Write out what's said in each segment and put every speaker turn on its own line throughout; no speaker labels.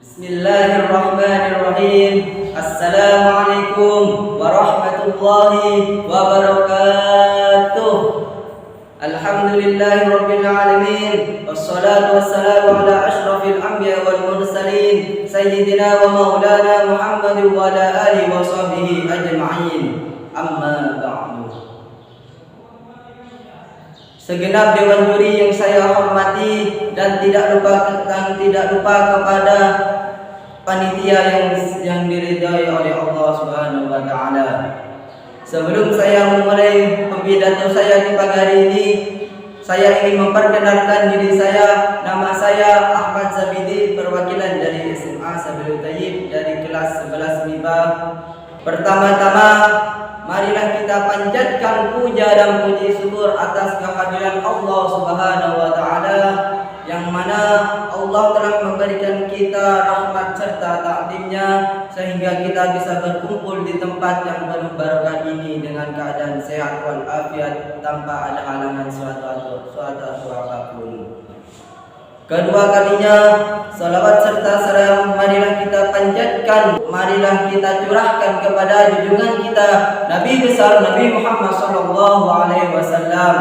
Bismillahirrahmanirrahim. Assalamualaikum warahmatullahi wabarakatuh. Alhamdulillahirabbil alamin. Wassalatu wassalamu ala asyrafil anbiya wal mursalin sayyidina wa maulana Muhammadin wa ala alihi wa sahbihi ajma'in. Amma ba'du. Segenap dewan juri yang saya hormati dan tidak lupa kepada panitia yang diridai oleh Allah Subhanahu wa taala. Sebelum saya memulai pidato saya di pagi hari ini, saya ingin memperkenalkan diri saya. Nama saya Ahmad Zabidi, perwakilan dari SMA Sabilul Tayyib dari kelas 11 MIPA. Pertama-tama, marilah kita panjatkan puja dan puji syukur atas kehadiran Allah Subhanahu wa taala, yang mana Allah telah memberikan kita rahmat serta takdirnya sehingga kita bisa berkumpul di tempat yang penuh barokah ini dengan keadaan sehat wal afiat tanpa ada halangan suatu apapun. Kedua kalinya, salawat serta salam marilah kita panjatkan, marilah kita curahkan kepada junjungan kita Nabi besar Nabi Muhammad sallallahu alaihi wasallam,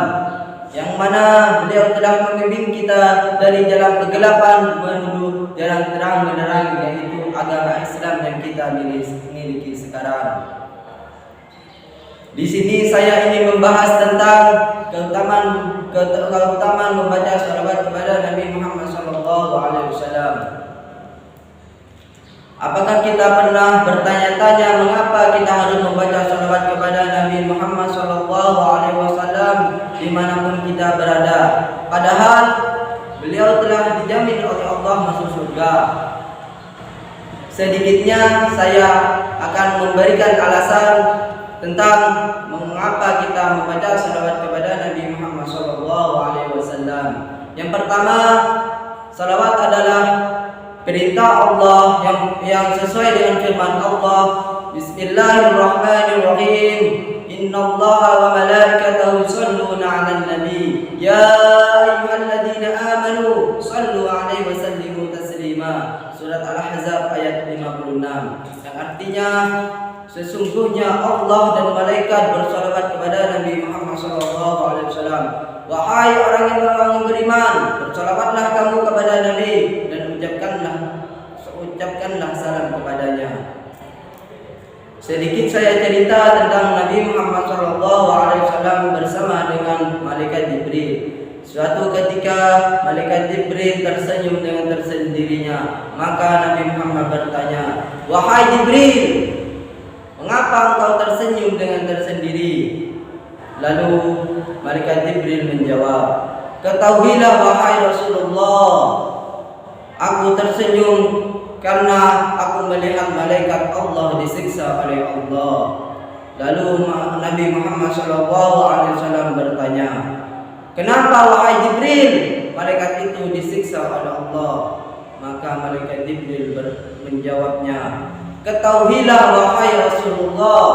yang mana beliau telah membimbing kita dari jalan kegelapan menuju jalan terang benderang, yaitu agama Islam yang kita miliki sekarang. Di sini saya ingin membahas tentang keutamaan membaca salawat kepada Nabi Muhammad sallallahu alaihi wasallam. Apakah kita pernah bertanya-tanya mengapa kita harus membaca salawat kepada Nabi Muhammad sallallahu alaihi wasallam dimanapun kita berada? Padahal beliau telah dijamin oleh Allah masuk surga. Sedikitnya saya akan memberikan alasan tentang mengapa kita membaca salawat kepada Nabi Muhammad sallallahu alaihi wasallam. Yang pertama, salawat adalah perintah Allah yang sesuai dengan firman Allah. Bismillahirrahmanirrahim. Innallaha wa malaikatahu yusholluna 'alan nabi. Ya ayyuhalladzina amanu shallu 'alaihi wa sallimu taslima. Surat Al-Ahzab ayat 56. Yang artinya, sesungguhnya Allah dan malaikat bersalawat kepada Nabi Muhammad SAW. Wahai orang yang beriman, bersalawatlah kamu kepada Nabi dan ucapkanlah salam kepadanya. Sedikit saya cerita tentang Nabi Muhammad SAW bersama dengan malaikat Jibril. Suatu ketika malaikat Jibril tersenyum dengan tersendirinya. Maka Nabi Muhammad bertanya, "Wahai Jibril, mengapa engkau tersenyum dengan tersendiri?" Lalu malaikat Jibril menjawab, "Ketahuilah wahai Rasulullah, aku tersenyum karena aku melihat malaikat Allah disiksa oleh Allah." Lalu Nabi Muhammad SAW bertanya, "Kenapa wahai Jibril malaikat itu disiksa oleh Allah?" Maka malaikat Jibril menjawabnya, "Ketahuilah wahai Rasulullah,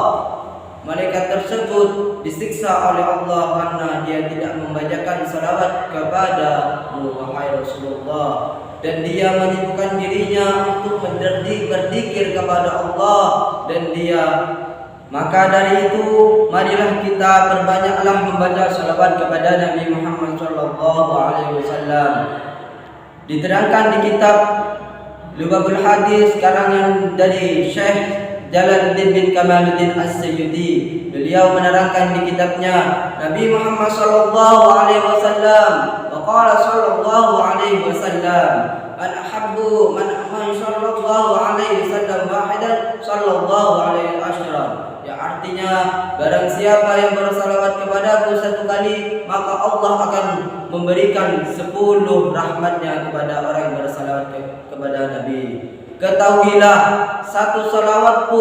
malaikat tersebut disiksa oleh Allah karena dia tidak membacakan salawat kepadamu wahai Rasulullah, dan dia menyibukkan dirinya untuk berzikir kepada Allah dan dia. Maka dari itu, marilah kita perbanyaklah membaca salawat kepada Nabi Muhammad SAW. Diterangkan di kitab Lubabul Hadis karangan dari Syekh Jalaluddin bin Kamaluddin As-Sayyidi. Beliau menerangkan di kitabnya, Nabi Muhammad SAW waqala sallallahu alaihi wasallam, man ahabbu man sallallahu alaihi wasallam wahidan sallallahu alaihi asyran. Ya, artinya, barang siapa yang bersalawat kepadaku satu kali, maka Allah akan memberikan 10 rahmatnya kepada orang yang bersalawat kepada Nabi. Ketahuilah, satu salawat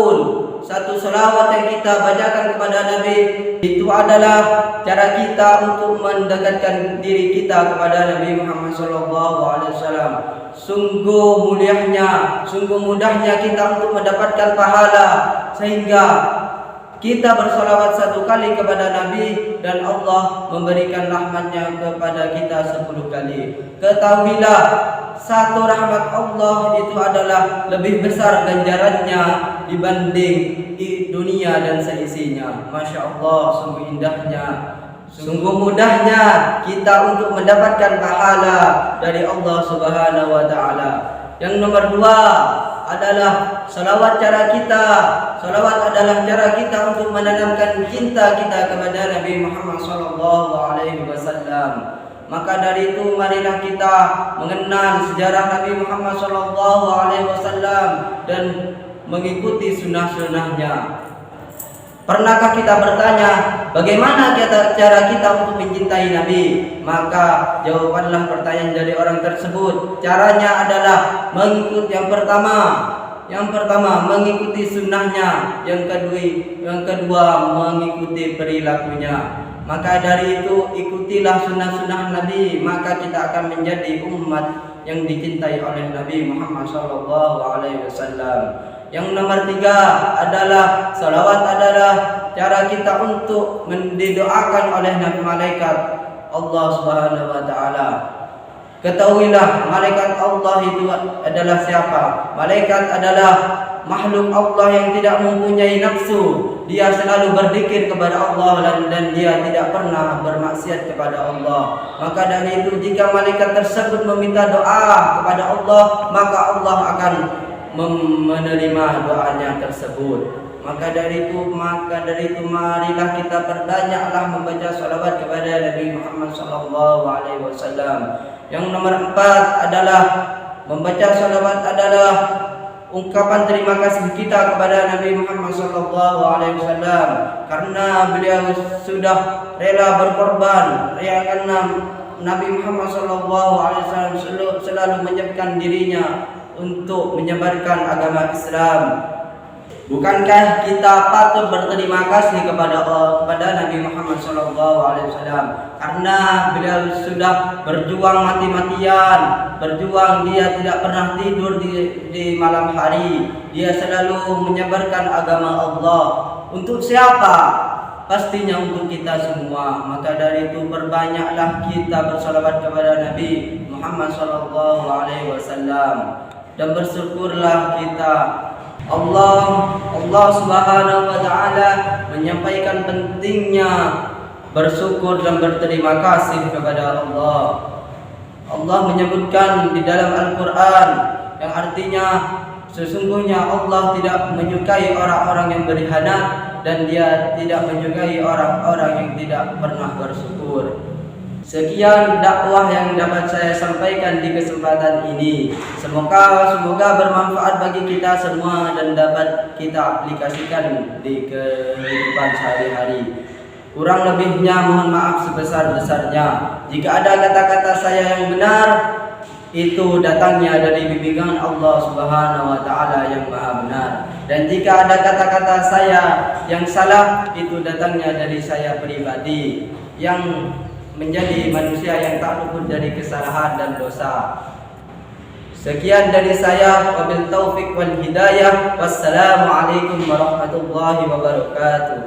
yang kita bacakan kepada Nabi itu adalah cara kita untuk mendekatkan diri kita kepada Nabi Muhammad SAW. Sungguh mulianya, sungguh mudahnya kita untuk mendapatkan pahala, sehingga kita bersalawat satu kali kepada Nabi dan Allah memberikan rahmatnya kepada kita 10 kali. Ketahuilah, satu rahmat Allah itu adalah lebih besar ganjarannya dibanding dunia dan seisinya. Masya Allah, sungguh indahnya, sungguh mudahnya kita untuk mendapatkan pahala dari Allah Subhanahu wa Ta'ala. Yang nomor 2 adalah salawat. Salawat adalah cara kita untuk menanamkan cinta kita kepada Nabi Muhammad SAW. Maka dari itu marilah kita mengenal sejarah Nabi Muhammad SAW dan mengikuti sunnah-sunnahnya. Pernahkah kita bertanya, bagaimana cara kita untuk mencintai Nabi? Maka jawabanlah pertanyaan dari orang tersebut. Caranya adalah mengikuti yang pertama mengikuti sunnahnya, yang kedua mengikuti perilakunya. Maka dari itu ikutilah sunnah-sunnah Nabi, maka kita akan menjadi umat yang dicintai oleh Nabi Muhammad SAW. Yang nomor 3 adalah salawat adalah cara kita untuk didoakan oleh Nabi malaikat Allah Subhanahu wa Ta'ala. Ketahuilah malaikat Allah itu adalah siapa? Malaikat adalah makhluk Allah yang tidak mempunyai nafsu. Dia selalu berzikir kepada Allah dan dia tidak pernah bermaksiat kepada Allah. Maka dari itu jika malaikat tersebut meminta doa kepada Allah, maka Allah akan menerima doanya tersebut. Maka dari itu marilah kita perbanyaklah membaca salawat kepada Nabi Muhammad SAW. Yang nomor 4 adalah membaca salawat adalah ungkapan terima kasih kita kepada Nabi Muhammad SAW karena beliau sudah rela berkorban. Karena Nabi Muhammad SAW selalu menyiapkan dirinya untuk menyebarkan agama Islam. Bukankah kita patut berterima kasih kepada Nabi Muhammad SAW karena beliau sudah berjuang mati-matian, dia tidak pernah tidur di malam hari, dia selalu menyebarkan agama Allah. Untuk siapa? Pastinya untuk kita semua. Maka dari itu perbanyaklah kita bersalawat kepada Nabi Muhammad SAW dan bersyukurlah kita. Allah Subhanahu wa Ta'ala menyampaikan pentingnya bersyukur dan berterima kasih kepada Allah. Allah menyebutkan di dalam Al-Quran yang artinya sesungguhnya Allah tidak menyukai orang-orang yang berkhianat dan dia tidak menyukai orang-orang yang tidak pernah bersyukur. Sekian dakwah yang dapat saya sampaikan di kesempatan ini. Semoga bermanfaat bagi kita semua dan dapat kita aplikasikan di kehidupan sehari-hari. Kurang lebihnya mohon maaf sebesar-besarnya. Jika ada kata-kata saya yang benar, itu datangnya dari bimbingan Allah Subhanahu wa Ta'ala yang Maha Benar. Dan jika ada kata-kata saya yang salah, itu datangnya dari saya pribadi yang menjadi manusia yang tak luput dari kesalahan dan dosa. Sekian dari saya, wabil taufiq wal hidayah. Wassalamualaikum warahmatullahi wabarakatuh.